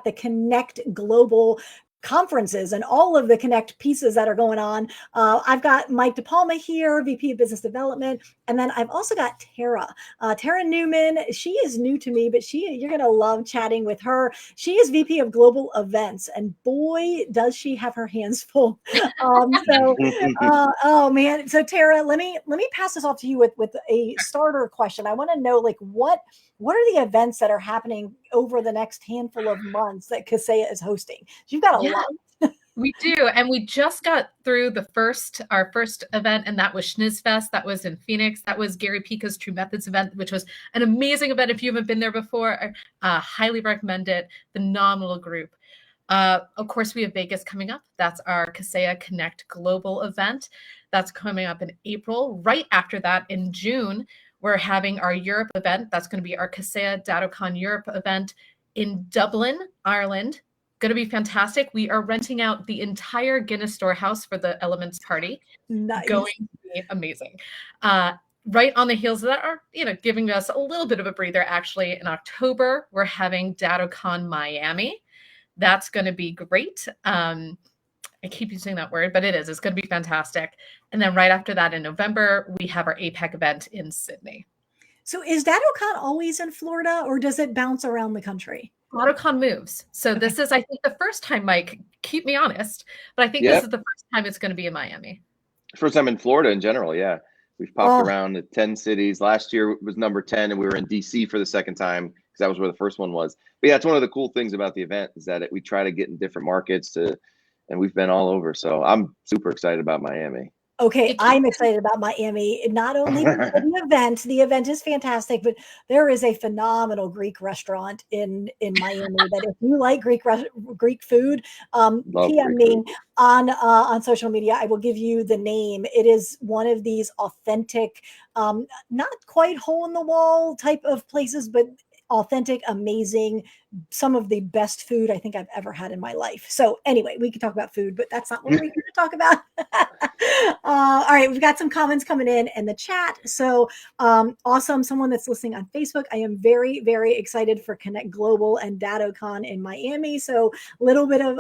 got the Connect Global conferences and all of the Connect pieces that are going on. I've got Mike DePalma here, VP of Business Development. And then I've also got Tara Newman. She is new to me, but you're going to love chatting with her. She is VP of Global Events, and boy, does she have her hands full. Oh man. So Tara, let me pass this off to you with a starter question. I want to know, like, what are the events that are happening over the next handful of months that Kaseya is hosting? You've got a lot. We do. And we just got through our first event, and that was Schnizzfest. That was in Phoenix. That was Gary Pica's True Methods event, which was an amazing event. If you haven't been there before, highly recommend it. Phenomenal group. Of course, we have Vegas coming up. That's our Kaseya Connect Global event. That's coming up in April. Right after that, in June, we're having our Europe event. That's going to be our Kaseya DattoCon Europe event in Dublin, Ireland. Going to be fantastic. We are renting out the entire Guinness Storehouse for the Elements party. Nice. Going to be amazing. Right on the heels of that are, giving us a little bit of a breather. Actually, in October, we're having DattoCon Miami. That's going to be great. I keep using that word, but it's going to be fantastic. And then right after that in November, we have our APEC event in Sydney. So is DattoCon always in Florida, or does it bounce around the country? DattoCon moves. So This is, I think, the first time, Mike, keep me honest, but I think this is the first time it's going to be in Miami. First time in Florida in general, yeah. We've popped around to 10 cities. Last year was number 10, and we were in DC for the second time because that was where the first one was. But yeah, it's one of the cool things about the event is that we try to get in different markets and we've been all over. So I'm super excited about Miami. Okay, I'm excited about Miami. Not only the event is fantastic, but there is a phenomenal Greek restaurant in Miami that if you like Greek food, PM me on social media. I will give you the name. It is one of these authentic, not quite hole in the wall type of places, but authentic, amazing, some of the best food I think I've ever had in my life. So anyway, we can talk about food, but that's not what we're here to talk about. All right, we've got some comments coming in the chat. So awesome. Someone that's listening on Facebook. I am very, very excited for Connect Global and DattoCon in Miami. So a little bit of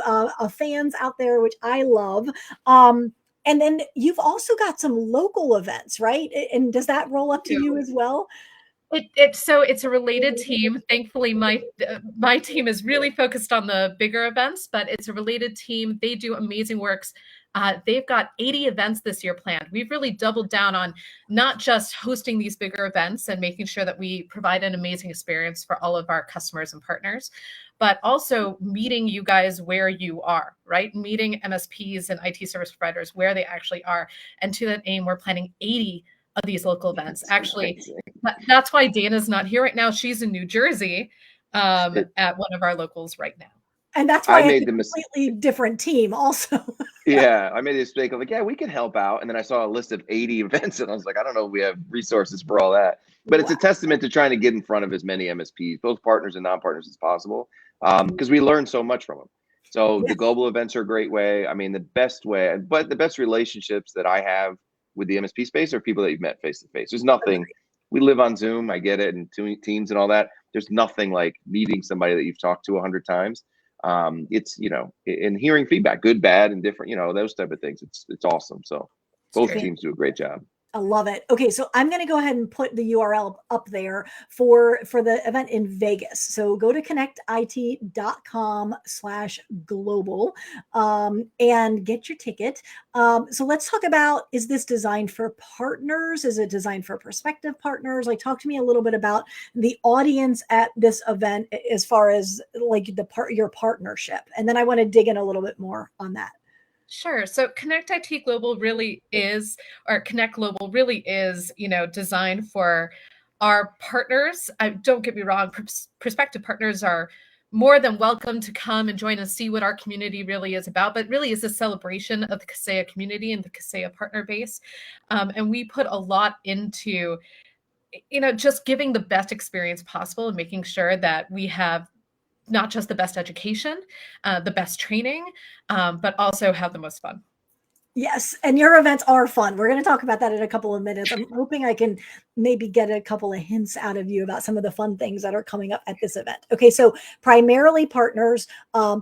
fans out there, which I love. And then you've also got some local events, right? And does that roll up to you as well? So it's a related team. Thankfully, my team is really focused on the bigger events, but it's a related team. They do amazing works. They've got 80 events this year planned. We've really doubled down on not just hosting these bigger events and making sure that we provide an amazing experience for all of our customers and partners, but also meeting you guys where you are, right? Meeting MSPs and IT service providers where they actually are. And to that aim, we're planning 80 of these local events. Actually, that's why Dana's not here right now. She's in New Jersey at one of our locals right now. And that's why I made the completely different team also. Yeah, I made a mistake. I'm like, yeah, we can help out. And then I saw a list of 80 events and I was like, I don't know if we have resources for all that. But it's a testament to trying to get in front of as many MSPs, both partners and non-partners as possible, because we learn so much from them. So the global events are a great way. I mean, the best way, but the best relationships that I have with the MSP space are people that you've met face to face. There's nothing, we live on Zoom, I get it, and Teams and all that. There's nothing like meeting somebody that you've talked to 100 times. It's, and hearing feedback, good, bad, and different, those type of things. It's awesome. So both teams do a great job. I love it. Okay, so I'm going to go ahead and put the URL up there for the event in Vegas. So go to connectit.com/global and get your ticket. So let's talk about, is this designed for partners? Is it designed for prospective partners? Like, talk to me a little bit about the audience at this event as far as like your partnership. And then I want to dig in a little bit more on that. Sure. So Connect Global really is designed for our partners. Don't get me wrong, prospective partners are more than welcome to come and join and see what our community really is about, but really is a celebration of the Kaseya community and the Kaseya partner base. And we put a lot into, just giving the best experience possible and making sure that we have not just the best education, the best training, but also have the most fun. Yes, and your events are fun. We're going to talk about that in a couple of minutes. I'm hoping I can maybe get a couple of hints out of you about some of the fun things that are coming up at this event. Okay, so primarily partners,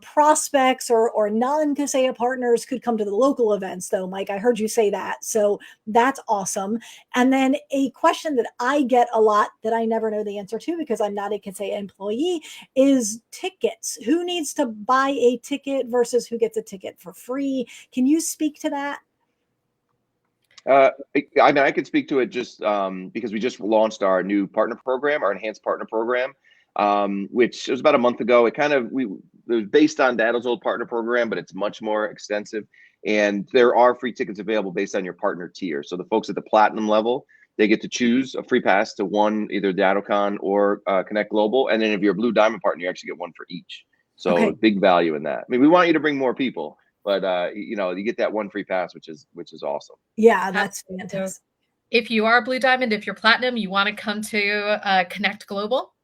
prospects or non-Kaseya partners could come to the local events, though, Mike. I heard you say that, so that's awesome. And then a question that I get a lot that I never know the answer to because I'm not a Kaseya employee is tickets. Who needs to buy a ticket versus who gets a ticket for free? Can you speak to that? I mean, I could speak to it just because we just launched our new partner program, our enhanced partner program, which was about a month ago. It was based on Daddle's old partner program, but it's much more extensive. And there are free tickets available based on your partner tier. So the folks at the platinum level, they get to choose a free pass to either DaddleCon or Connect Global. And then if you're a Blue Diamond partner, you actually get one for each. So Okay. big value in that. I mean, we want you to bring more people, but you get that one free pass, which is awesome. Yeah, that's fantastic. If you are Blue Diamond, if you're Platinum, you want to come to Connect Global,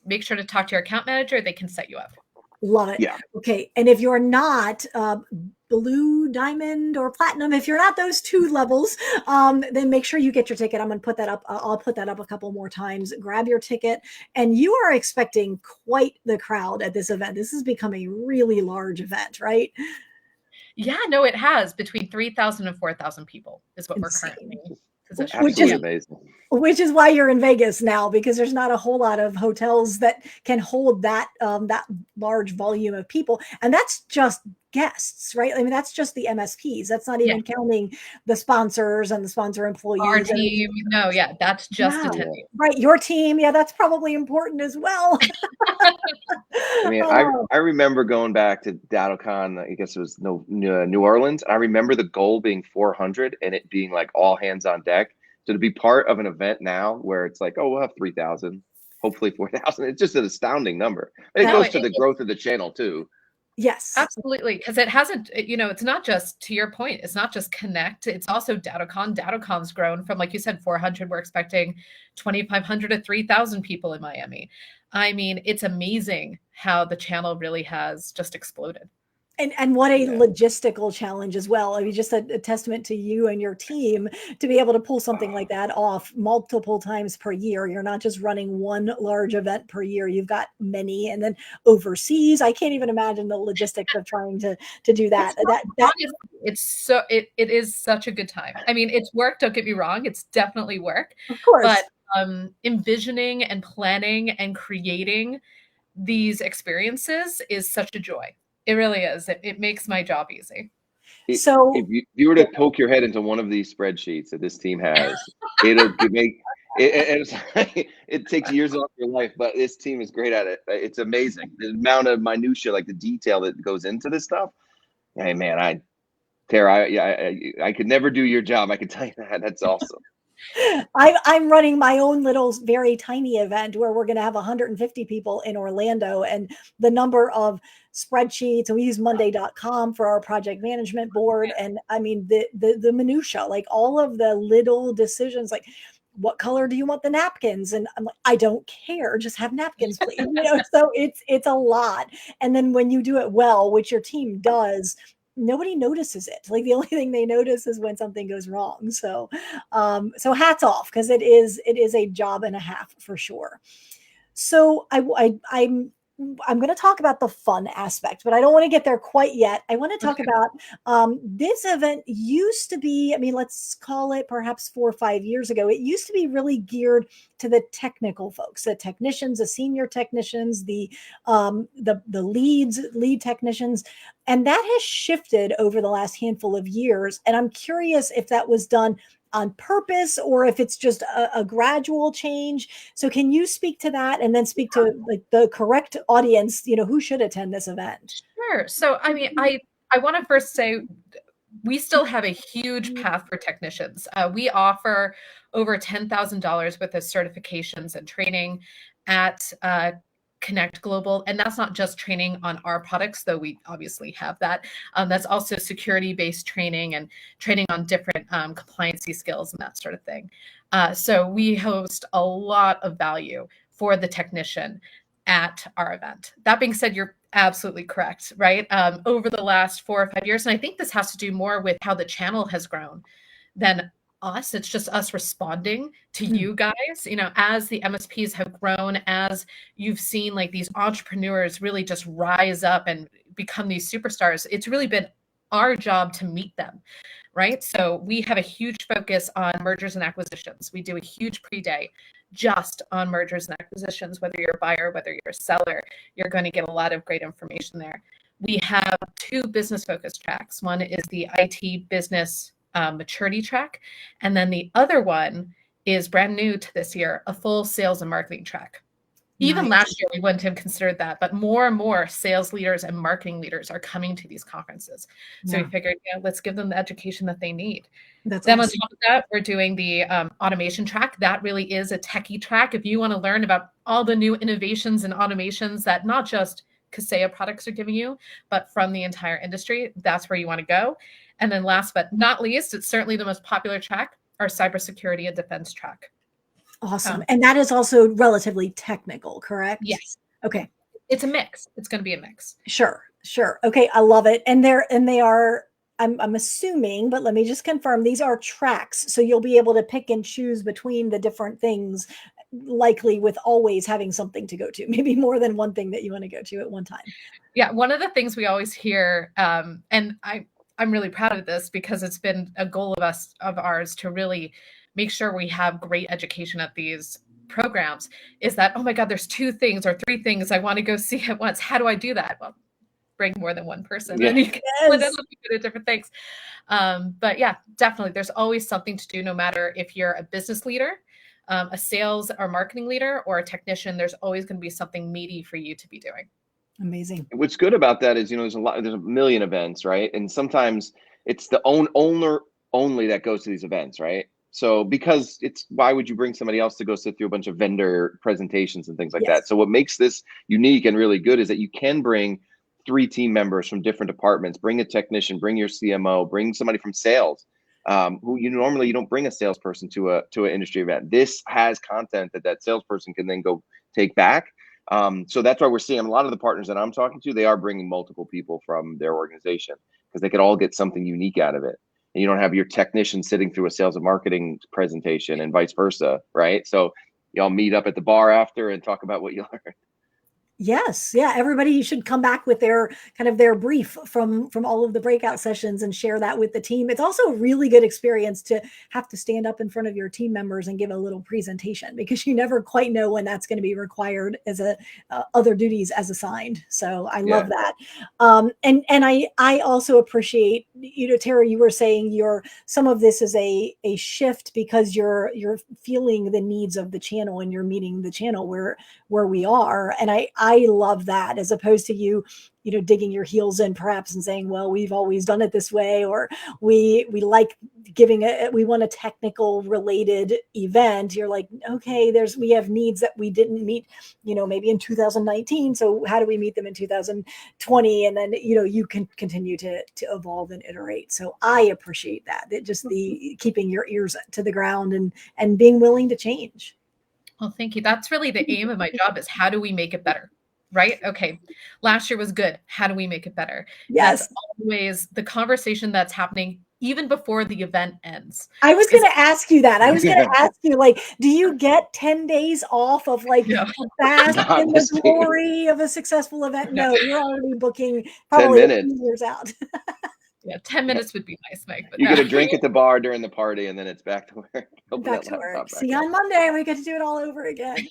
make sure to talk to your account manager. They can set you up. Love it. Yeah. Okay. And if you're not Blue Diamond or Platinum, if you're not those two levels, then make sure you get your ticket. I'm going to put that up. I'll put that up a couple more times. Grab your ticket. And you are expecting quite the crowd at this event. This has become a really large event, right? Yeah, no, it has. Between 3,000 and 4,000 people is what Insane. we're currently positioned. Absolutely amazing. Which is why you're in Vegas now, because there's not a whole lot of hotels that can hold that that large volume of people, and that's just guests, right? I mean, that's just the MSPs. That's not even counting the sponsors and the sponsor employees. Our team, no, yeah, that's just attendees. Right, your team, yeah, that's probably important as well. I mean, I remember going back to DaddleCon, I guess it was New Orleans, and I remember the goal being 400 and it being like all hands on deck. So to be part of an event now where it's like, oh, we'll have 3,000, hopefully 4,000, it's just an astounding number. And it goes to the growth of the channel too. Yes, absolutely. Because it hasn't, it's not just, to your point, it's not just Connect, it's also DaddleCon. DaddleCon's grown from, like you said, 400. We're expecting 2,500 to 3,000 people in Miami. I mean, it's amazing how the channel really has just exploded. And what a logistical challenge as well. I mean, just a testament to you and your team to be able to pull something like that off multiple times per year. You're not just running one large event per year. You've got many, and then overseas. I can't even imagine the logistics of trying to do that. It is such a good time. I mean, it's work. Don't get me wrong. It's definitely work. Of course. But envisioning and planning and creating these experiences is such a joy. It really is. It makes my job easy. So if you were to poke your head into one of these spreadsheets that this team has, it takes years off your life, but this team is great at it. It's amazing. The amount of minutia, like the detail that goes into this stuff. Hey man, Tara, I could never do your job. I can tell you that. That's awesome. I'm running my own little very tiny event where we're going to have 150 people in Orlando, and the number of spreadsheets, and we use monday.com for our project management board. And I mean, the minutia, like all of the little decisions, like what color do you want the napkins? And I'm like, I don't care. Just have napkins, please. So it's a lot. And then when you do it well, which your team does, nobody notices it. Like the only thing they notice is when something goes wrong. So, so hats off, because it is a job and a half for sure. So I'm going to talk about the fun aspect, but I don't want to get there quite yet. I want to talk about this event used to be, I mean, let's call it perhaps 4 or 5 years ago. It used to be really geared to the technical folks, the technicians, the senior technicians, the lead technicians. And that has shifted over the last handful of years. And I'm curious if that was done on purpose or if it's just a gradual change. So can you speak to that and then speak to like the correct audience, who should attend this event? Sure. So, I mean, I want to first say we still have a huge path for technicians. We offer over $10,000 worth of certifications and training at Connect Global. And that's not just training on our products, though we obviously have that. That's also security-based training and training on different compliancy skills and that sort of thing. So we host a lot of value for the technician at our event. That being said, you're Absolutely correct, right? Over the last 4 or 5 years, and I think this has to do more with how the channel has grown than us. It's just us responding to you guys. You know, as the MSPs have grown, as you've seen like these entrepreneurs really just rise up and become these superstars, it's really been our job to meet them, right? So we have a huge focus on mergers and acquisitions. We do a huge pre-day just on mergers and acquisitions. Whether you're a buyer, whether you're a seller, you're going to get a lot of great information there. We have 2 business focused tracks. One is the IT business maturity track, and then the other one is brand new to this year, a full sales and marketing track. Even last year, we wouldn't have considered that, but more and more sales leaders and marketing leaders are coming to these conferences. So we figured, let's give them the education that they need. Then awesome. On top of that, we're doing the automation track. That really is a techie track. If you want to learn about all the new innovations and automations that not just Kaseya products are giving you, but from the entire industry, that's where you want to go. And then last but not least, it's certainly the most popular track, our cybersecurity and defense track. Awesome. And that is also relatively technical, correct? Yes. Okay. It's a mix. It's going to be a mix. Sure. Okay. I love it. And they are, I'm assuming, but let me just confirm, these are tracks. So you'll be able to pick and choose between the different things, likely with always having something to go to, maybe more than one thing that you want to go to at one time. Yeah. One of the things we always hear, and I'm really proud of this because it's been a goal of ours to really make sure we have great education at these programs, is that, oh my God, there's 2 things or 3 things I want to go see at once. How do I do that? Well, bring more than one person and you can split it up into different things. But yeah, definitely. There's always something to do, no matter if you're a business leader, a sales or marketing leader, or a technician, there's always going to be something meaty for you to be doing. Amazing. What's good about that is, there's a million events, right? And sometimes it's the owner only that goes to these events, right? So because why would you bring somebody else to go sit through a bunch of vendor presentations and things like that? So what makes this unique and really good is that you can bring 3 team members from different departments, bring a technician, bring your CMO, bring somebody from sales, who normally you don't bring a salesperson to an industry event. This has content that salesperson can then go take back. So that's why we're seeing a lot of the partners that I'm talking to, they are bringing multiple people from their organization because they could all get something unique out of it. And you don't have your technician sitting through a sales and marketing presentation and vice versa, right? So y'all meet up at the bar after and talk about what you learned. Yes. Yeah. Everybody should come back with their brief from all of the breakout sessions and share that with the team. It's also a really good experience to have to stand up in front of your team members and give a little presentation, because you never quite know when that's going to be required as other duties as assigned. So I love that. And I also appreciate, Tara, you were saying some of this is a shift because you're feeling the needs of the channel and you're meeting the channel where we are. And I love that, as opposed to you digging your heels in perhaps and saying, well, we've always done it this way, or we like we want a technical related event. You're like, okay, we have needs that we didn't meet, maybe in 2019. So how do we meet them in 2020? And then, you can continue to evolve and iterate. So I appreciate that just the keeping your ears to the ground and being willing to change. Well, thank you. That's really the aim of my job, is how do we make it better? Right? Okay. Last year was good. How do we make it better? Yes. That's always the conversation that's happening even before the event ends. I was going to ask you that. I was going to ask you, do you get 10 days off of the fast and the glory of a successful event? No, you're already booking probably 10 minutes. years out. Yeah, 10 minutes would be nice, Mike. But you get a drink at the bar during the party, and then it's back to work. Back to work. See you on Monday. We get to do it all over again.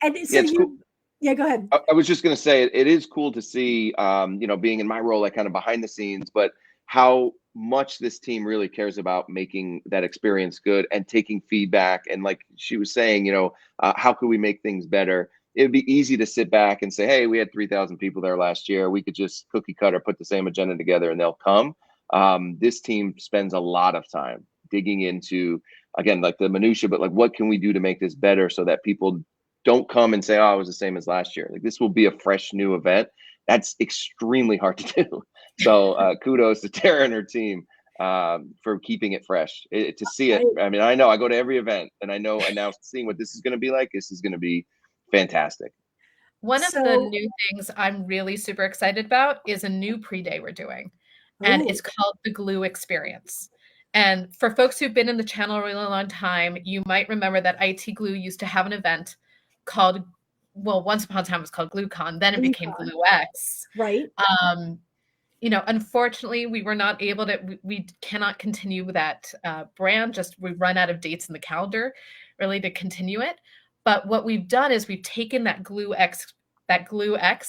And so cool. Yeah, go ahead. I was just going to say, it is cool to see, being in my role, like kind of behind the scenes, but how much this team really cares about making that experience good and taking feedback. And like she was saying, how could we make things better? It would be easy to sit back and say, hey, we had 3,000 people there last year. We could just cookie cutter, put the same agenda together, and they'll come. This team spends a lot of time digging into, again, like the minutia, but like, what can we do to make this better so that people don't come and say, oh, it was the same as last year. Like, this will be a fresh new event. That's extremely hard to do. So kudos to Tara and her team for keeping it fresh. To see it, I mean, I know I go to every event, and I know, and now seeing what this is going to be like, this is going to be fantastic. One of the So, new things I'm really super excited about is a new pre-day we're doing, and oh, it's called the Glue Experience. And for folks who've been in the channel a really long time, you might remember that IT Glue used to have an event called, well, once upon a time it was called GlueCon, then it became UConn, GlueX. right? Um, unfortunately, we were not able to, we cannot continue with that brand. Just we run out of dates in the calendar really to continue it. But what we've done is we've taken that Glue X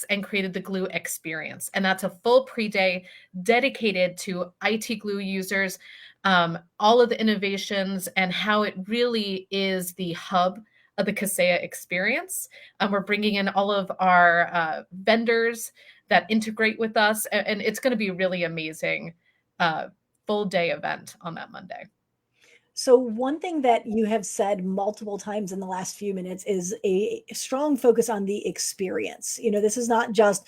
and created the Glue Experience. And that's a full pre-day dedicated to IT Glue users, all of the innovations and how it really is the hub of the Kaseya experience. We're bringing in all of our vendors that integrate with us, and it's going to be a really amazing full day event on that Monday. So one thing that you have said multiple times in the last few minutes is a strong focus on the experience. This is not just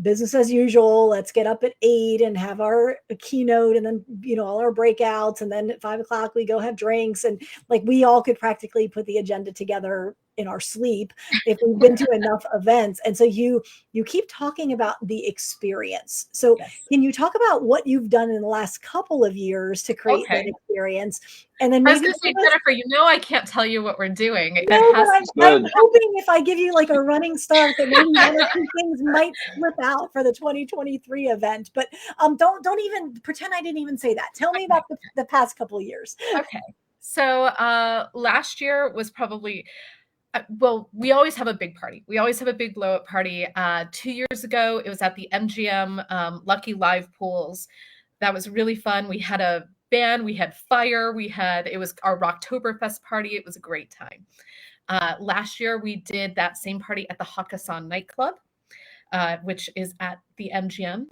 business as usual. Let's get up at 8 and have our keynote and then, all our breakouts. And then at 5 o'clock, we go have drinks. And like we all could practically put the agenda together in our sleep if we've been to enough events. And so you keep talking about the experience. So Yes. can you talk about what you've done in the last couple of years to create that experience? And then I was maybe going to say, Jennifer, I can't tell you what we're doing. no, but I'm hoping if I give you like a running start that maybe one or two things might slip out for the 2023 event. But don't even pretend I didn't even say that. Tell me about the past couple of years. Okay. So last year was probably, well, we always have a big party. We always have a big blow up party. 2 years ago, it was at the MGM Lucky Live Pools. That was really fun. We had a band, we had fire, it was our Rocktoberfest party. It was a great time. Last year, we did that same party at the Hakkasan nightclub, which is at the MGM.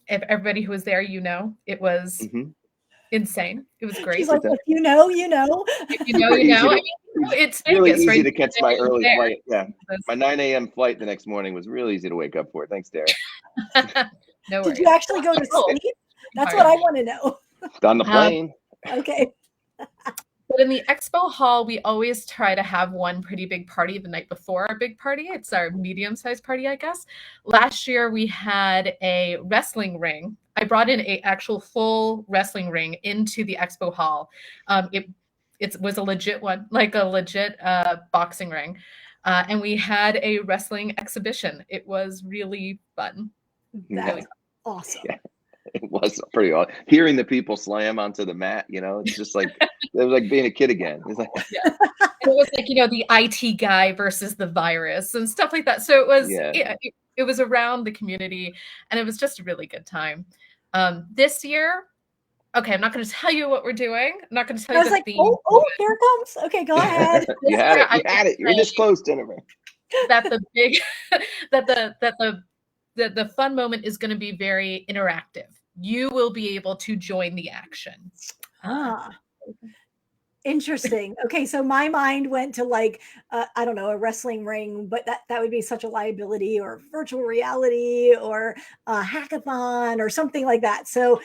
If everybody who was there, it was insane. It was great. She's like, if you know, you know. If you know, you know. I mean, it's Vegas, really easy right? to catch my early flight. Yeah, my 9 a.m. flight the next morning was really easy to wake up for. Thanks, Derek. No worries. Did you actually go to sleep? That's what I want to know. On the plane. Okay. But in the expo hall, we always try to have one pretty big party the night before our big party. It's our medium-sized party, I guess. Last year, we had a wrestling ring. I brought in an actual full wrestling ring into the expo hall. It was a legit one, like a legit boxing ring. And we had a wrestling exhibition. It was really fun. That's awesome. Yeah. It was pretty awesome. Hearing the people slam onto the mat, it's just like it was like being a kid again. It's like it was like the IT guy versus the virus and stuff like that. So it was it was around the community, and it was just a really good time. This year, okay, I'm not going to tell you what we're doing. I'm not going to tell you the theme. Oh, here it comes. Okay, go ahead. You had it. You're this close, Jennifer. That the big the fun moment is going to be very interactive. You will be able to join the action. Interesting. Okay, so my mind went to like I don't know, a wrestling ring, but that would be such a liability, or virtual reality, or a hackathon, or something like that. So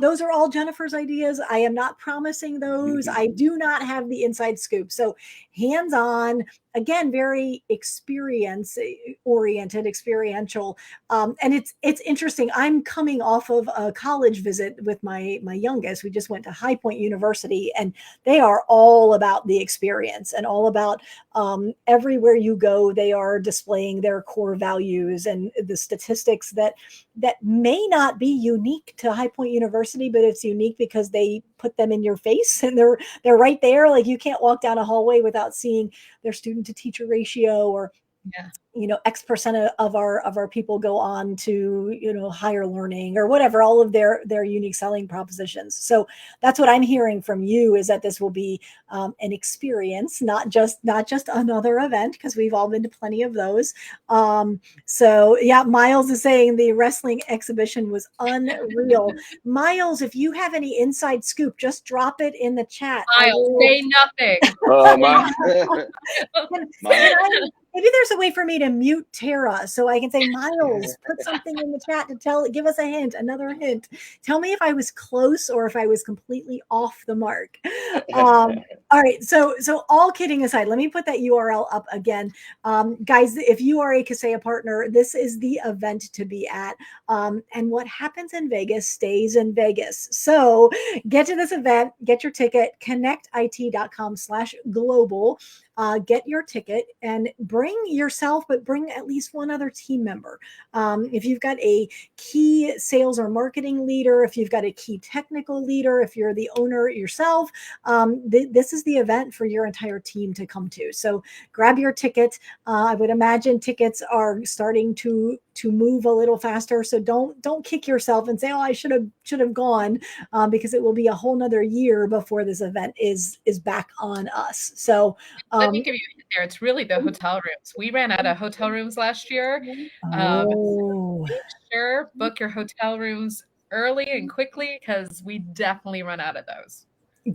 those are all Jennifer's ideas. I am not promising those. I do not have the inside scoop. So hands-on, again, very experience oriented, experiential. And it's interesting. I'm coming off of a college visit with my youngest. We just went to High Point University, and they are all about the experience and all about everywhere you go, they are displaying their core values and the statistics that may not be unique to High Point University, but it's unique because they put them in your face and they're right there. Like you can't walk down a hallway without seeing their student to teacher ratio, or X% of our people go on to, higher learning or whatever, all of their unique selling propositions. So that's what I'm hearing from you, is that this will be an experience, not just another event, because we've all been to plenty of those. So yeah, Miles is saying the wrestling exhibition was unreal. Miles, if you have any inside scoop, just drop it in the chat. Miles, say nothing. Oh my. Maybe there's a way for me to mute Tara so I can say, Miles, put something in the chat to give us a hint, another hint. Tell me if I was close or if I was completely off the mark. All right. So all kidding aside, let me put that URL up again. Guys, if you are a Kaseya partner, this is the event to be at. And what happens in Vegas stays in Vegas. So get to this event, get your ticket, connectit.com/global. Get your ticket and bring yourself, but bring at least one other team member. If you've got a key sales or marketing leader, if you've got a key technical leader, if you're the owner yourself, this is the event for your entire team to come to. So grab your ticket. I would imagine tickets are starting to move a little faster. So don't kick yourself and say, oh, I should have gone, because it will be a whole nother year before this event is back on us. So let me give you a hint there. It's really the hotel rooms. We ran out of hotel rooms last year. So make sure book your hotel rooms early and quickly, because we definitely run out of those.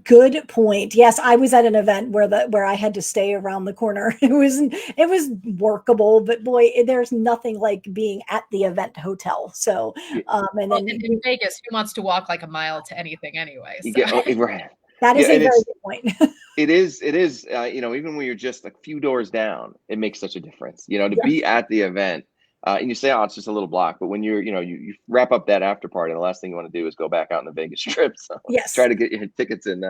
Good point. Yes, I was at an event where I had to stay around the corner. It was workable, but boy, there's nothing like being at the event hotel. So, and then in Vegas, who wants to walk like a mile to anything anyway? So. That is a very good point. It is, even when you're just a few doors down, it makes such a difference, to be at the event. And you say, oh, it's just a little block. But when you wrap up that after party, the last thing you want to do is go back out on the Vegas Strip. So try to get your tickets in.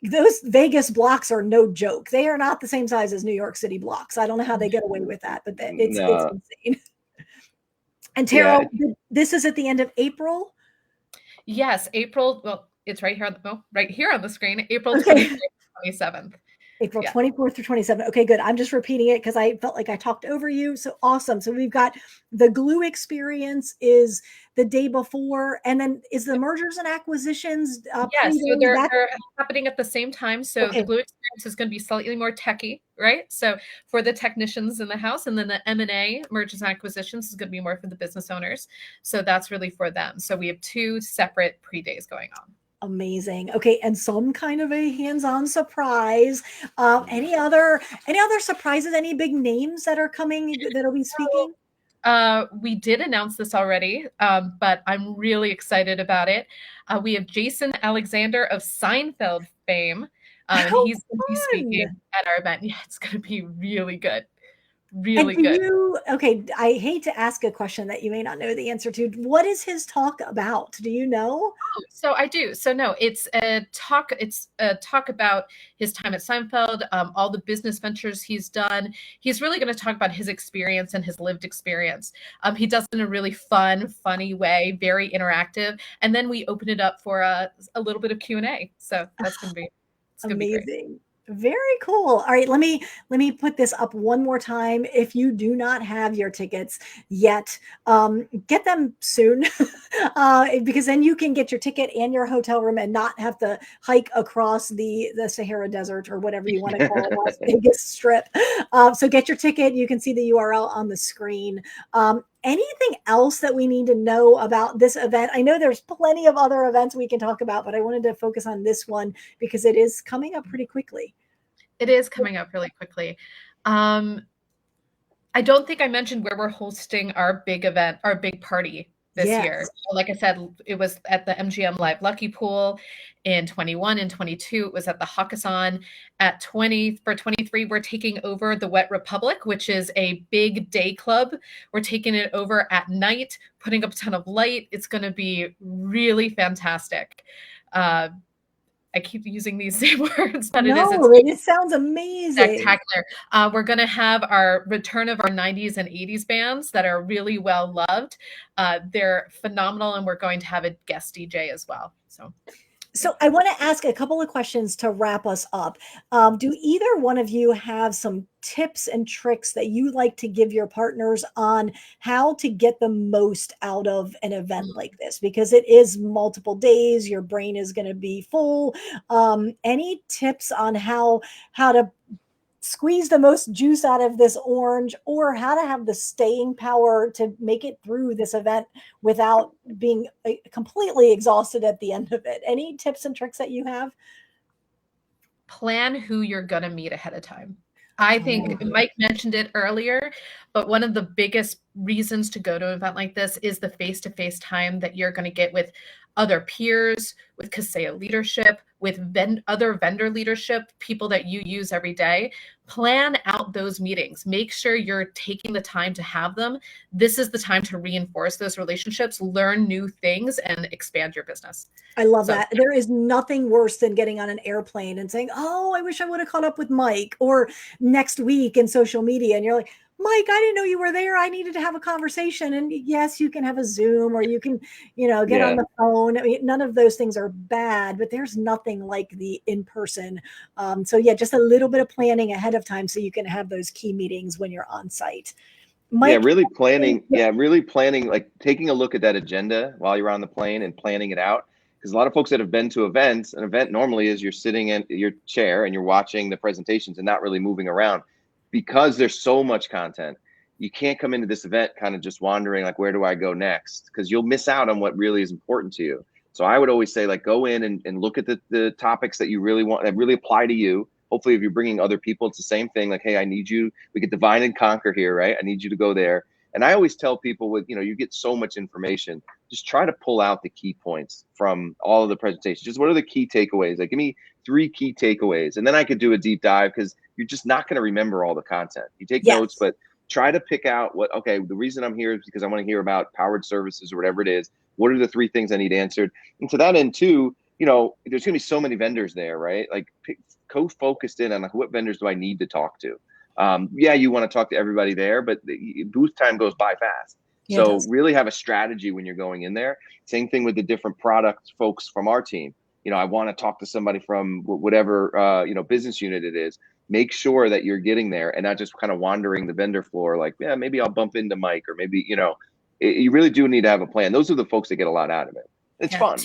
Those Vegas blocks are no joke. They are not the same size as New York City blocks. I don't know how they get away with that, but it's insane. And Tara, this is at the end of April? Yes, April. Well, it's right here on the screen. April 24th, 27th. April 24th through 27th. Okay, good. I'm just repeating it because I felt like I talked over you. So awesome. So we've got the glue experience is the day before, and then is the mergers and acquisitions. Yes, so they're happening at the same time. So the glue experience is going to be slightly more techy, right? So for the technicians in the house, and then the M&A, mergers and acquisitions, is going to be more for the business owners. So that's really for them. So we have 2 separate pre-days going on. Amazing. Okay, and some kind of a hands-on surprise. Any other surprises? Any big names that are coming that'll be speaking? We did announce this already, but I'm really excited about it. We have Jason Alexander of Seinfeld fame. He's going to be speaking at our event. Yeah, it's going to be really good. Really good. Okay, I hate to ask a question that you may not know the answer to. What is his talk about? Do you know? Oh, so I do. So no, it's a talk. It's a talk about his time at Seinfeld, all the business ventures he's done. He's really going to talk about his experience and his lived experience. He does it in a really fun, funny way, very interactive. And then we open it up for a little bit of Q&A. So that's going to be amazing. Very cool. All right, let me put this up one more time. If you do not have your tickets yet, get them soon, because then you can get your ticket and your hotel room and not have to hike across the Sahara Desert or whatever you want to call it, Las Vegas Strip. So get your ticket. You can see the URL on the screen. Anything else that we need to know about this event? I know there's plenty of other events we can talk about, but I wanted to focus on this one because it is coming up pretty quickly. It is coming up really quickly. I don't think I mentioned where we're hosting our big event, our big party this year. So like I said, it was at the MGM Live Lucky Pool in 21 and 22. It was at the Hakkasan. At 23, we're taking over the Wet Republic, which is a big day club. We're taking it over at night, putting up a ton of light. It's going to be really fantastic. I keep using these same words, but it sounds amazing. Spectacular. We're going to have our return of our 90s and 80s bands that are really well loved. They're phenomenal, and we're going to have a guest DJ as well. So I want to ask a couple of questions to wrap us up. Do either one of you have some tips and tricks that you like to give your partners on how to get the most out of an event like this? Because it is multiple days, your brain is going to be full. Any tips on how to squeeze the most juice out of this orange, or how to have the staying power to make it through this event without being completely exhausted at the end of it? Any tips and tricks that you have? Plan who you're going to meet ahead of time. I think Mike mentioned it earlier, but one of the biggest reasons to go to an event like this is the face-to-face time that you're going to get with other peers, with Kaseya leadership, with other vendor leadership, people that you use every day. Plan out those meetings. Make sure you're taking the time to have them. This is the time to reinforce those relationships, learn new things, and expand your business. I love that. There is nothing worse than getting on an airplane and saying, oh, I wish I would have caught up with Mike, or next week in social media. And you're like, Mike, I didn't know you were there. I needed to have a conversation. And yes, you can have a Zoom, or you can, get on the phone. I mean, none of those things are bad, but there's nothing like the in-person. So yeah, just a little bit of planning ahead of time so you can have those key meetings when you're on site. Mike, really planning, like taking a look at that agenda while you're on the plane and planning it out. Because a lot of folks that have been to events, an event normally is you're sitting in your chair and you're watching the presentations and not really moving around. Because there's so much content, you can't come into this event kind of just wondering, like, where do I go next? Because you'll miss out on what really is important to you. So I would always say, like, go in and look at the topics that you really want, that really apply to you. Hopefully, if you're bringing other people, it's the same thing. Like, hey, I need you. We could divide and conquer here, right? I need you to go there. And I always tell people, with you get so much information, just try to pull out the key points from all of the presentations. Just what are the key takeaways? Like, give me 3 key takeaways, and then I could do a deep dive, because you're just not going to remember all the content. You take notes, but try to pick out the reason I'm here is because I want to hear about powered services or whatever it is. What are the 3 things I need answered? And to that end too, there's going to be so many vendors there, right? Like, focused in on what vendors do I need to talk to? You want to talk to everybody there, but the booth time goes by fast. So really have a strategy when you're going in there. Same thing with the different product folks from our team. I want to talk to somebody from whatever, business unit it is. Make sure that you're getting there and not just kind of wandering the vendor floor. Like, yeah, maybe I'll bump into Mike, or maybe, you really do need to have a plan. Those are the folks that get a lot out of it. It's fun.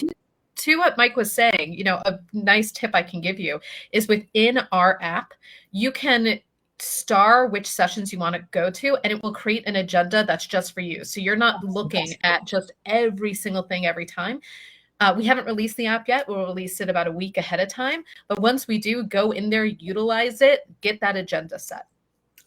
To what Mike was saying, a nice tip I can give you is within our app, you can star which sessions you want to go to, and it will create an agenda that's just for you. So you're not looking at just every single thing every time. We haven't released the app yet. We'll release it about a week ahead of time. But once we do, go in there, utilize it, get that agenda set.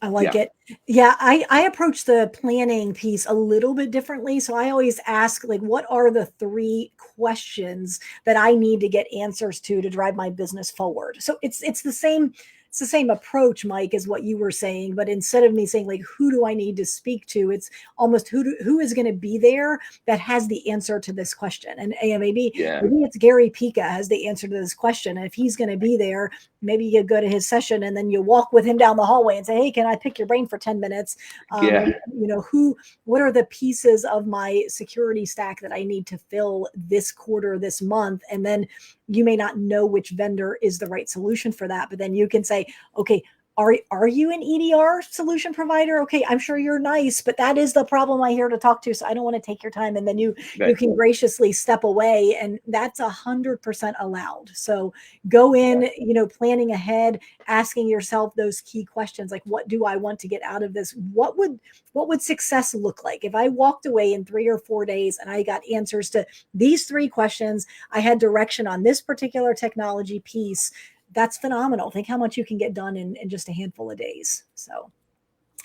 I like it. Yeah, I approach the planning piece a little bit differently. So I always ask, like, what are the 3 questions that I need to get answers to drive my business forward? So it's the same. It's the same approach, Mike, as what you were saying, but instead of me saying, like, who do I need to speak to, it's almost who is going to be there that has the answer to this question. And maybe it's Gary Pica has the answer to this question. And if he's going to be there, maybe you go to his session and then you walk with him down the hallway and say, hey, can I pick your brain for 10 minutes? What are the pieces of my security stack that I need to fill this quarter, this month? And then you may not know which vendor is the right solution for that, but then you can say, okay, are you an EDR solution provider? Okay, I'm sure you're nice, but that is the problem I'm here to talk to. So I don't want to take your time. And then you can graciously step away, and that's 100% allowed. So go in, planning ahead, asking yourself those key questions, like, what do I want to get out of this? What would success look like if I walked away in 3 or 4 days and I got answers to these 3 questions? I had direction on this particular technology piece. That's phenomenal. Think how much you can get done in just a handful of days. So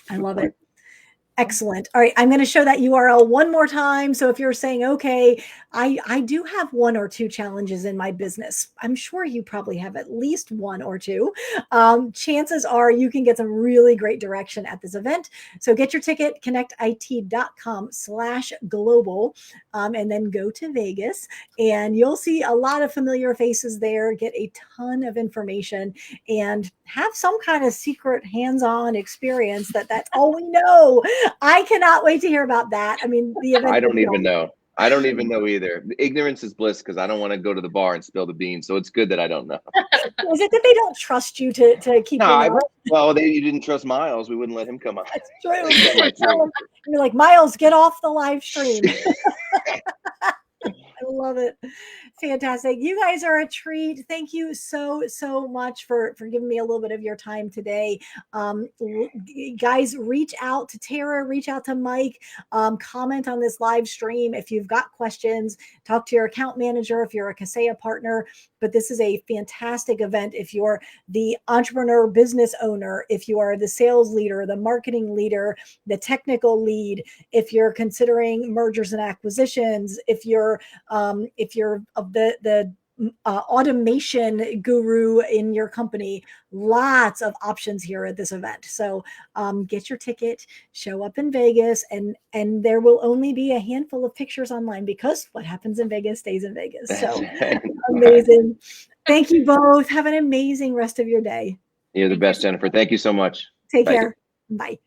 I love it. Excellent. All right. I'm going to show that URL one more time. So if you're saying, okay, I do have 1 or 2 challenges in my business, I'm sure you probably have at least 1 or 2. Chances are you can get some really great direction at this event. So get your ticket, connectit.com/global, and then go to Vegas, and you'll see a lot of familiar faces there, get a ton of information, and have some kind of secret hands-on experience that's all we know. I cannot wait to hear about that. I mean, the event. I don't even know. I don't even know either. Ignorance is bliss, because I don't want to go to the bar and spill the beans. So it's good that I don't know. Is it that they don't trust you to keep? No, you didn't trust Miles. We wouldn't let him come on. That's true. You're like, Miles, get off the live stream. I love it. Fantastic. You guys are a treat. Thank you so much for giving me a little bit of your time today. Guys, reach out to Tara, reach out to Mike, comment on this live stream if you've got questions. Talk to your account manager if you're a Kaseya partner. But this is a fantastic event if you're the entrepreneur, business owner, if you are the sales leader, the marketing leader, the technical lead, if you're considering mergers and acquisitions, if you're of the automation guru in your company. Lots of options here at this event. So get your ticket, show up in Vegas, and there will only be a handful of pictures online because what happens in Vegas stays in Vegas. So amazing. Thank you both. Have an amazing rest of your day. You're the best, Jennifer. Thank you so much. Take Bye. care. Bye.